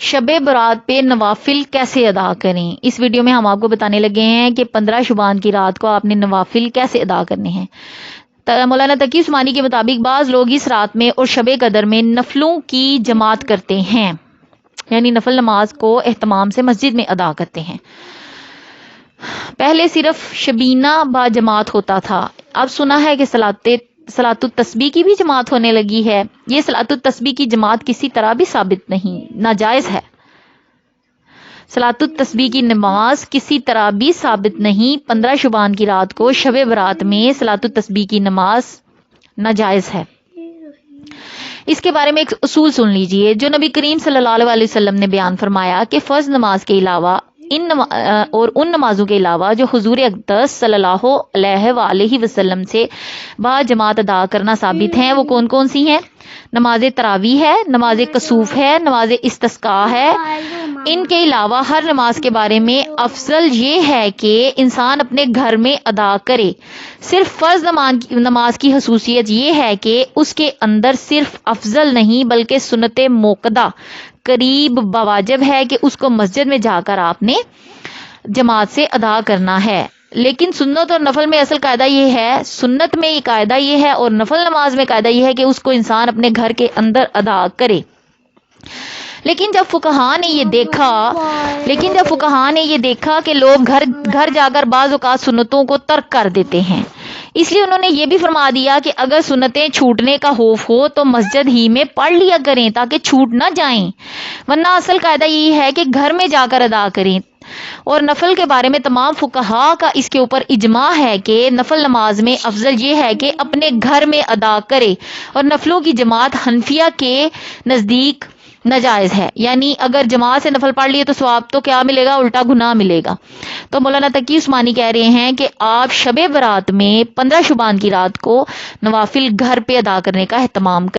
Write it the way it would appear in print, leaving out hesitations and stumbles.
شب برات پہ نوافل کیسے ادا کریں، اس ویڈیو میں ہم آپ کو بتانے لگے ہیں کہ 15 شبان کی رات کو آپ نے نوافل کیسے ادا کرنے ہیں۔ مولانا تقی عثمانی کے مطابق بعض لوگ اس رات میں اور شب قدر میں نفلوں کی جماعت کرتے ہیں، یعنی نفل نماز کو اہتمام سے مسجد میں ادا کرتے ہیں۔ پہلے صرف شبینہ با جماعت ہوتا تھا، اب سنا ہے کہ صلاۃ التسبیح کی بھی جماعت ہونے لگی ہے۔ یہ صلاۃ التسبیح کی جماعت کسی طرح بھی ثابت نہیں، ناجائز ہے۔ صلاۃ التسبیح کی نماز کسی طرح بھی ثابت نہیں۔ 15 شبان کی رات کو شب برات میں صلاۃ التسبیح کی نماز ناجائز ہے۔ اس کے بارے میں ایک اصول سن لیجئے جو نبی کریم صلی اللہ علیہ وسلم نے بیان فرمایا کہ فرض نماز کے علاوہ ان نمازوں کے علاوہ جو حضور اقدس صلی اللہ علیہ وآلہ وسلم سے با جماعت ادا کرنا ثابت ہیں، وہ کون کون سی ہیں؟ نماز تراویح ہے، نماز کسوف ہے، نماز استسقاء ہے۔ ان کے علاوہ ہر نماز کے بارے میں افضل یہ ہے کہ انسان اپنے گھر میں ادا کرے۔ صرف فرض نماز کی خصوصیت یہ ہے کہ اس کے اندر صرف افضل نہیں بلکہ سنت موقدہ قریب بواجب ہے کہ اس کو مسجد میں جا کر آپ نے جماعت سے ادا کرنا ہے۔ لیکن سنت اور نفل میں اصل قاعدہ یہ ہے، سنت میں یہ قاعدہ یہ ہے اور نفل نماز میں قاعدہ یہ ہے کہ اس کو انسان اپنے گھر کے اندر ادا کرے۔ لیکن جب فقہاء نے یہ دیکھا کہ لوگ گھر جا کر بعض اوقات سنتوں کو ترک کر دیتے ہیں، اس لیے انہوں نے یہ بھی فرما دیا کہ اگر سنتیں چھوٹنے کا خوف ہو تو مسجد ہی میں پڑھ لیا کریں تاکہ چھوٹ نہ جائیں، ورنہ اصل قاعدہ یہ ہے کہ گھر میں جا کر ادا کریں۔ اور نفل کے بارے میں تمام فقہاء کا اس کے اوپر اجماع ہے کہ نفل نماز میں افضل یہ ہے کہ اپنے گھر میں ادا کرے، اور نفلوں کی جماعت حنفیہ کے نزدیک ناجائز ہے، یعنی اگر جماعت سے نفل پڑھ لیے تو ثواب تو کیا ملے گا؟ الٹا گناہ ملے گا۔ تو مولانا تقی عثمانی کہہ رہے ہیں کہ آپ شب برات میں 15 شبان کی رات کو نوافل گھر پہ ادا کرنے کا اہتمام کریں۔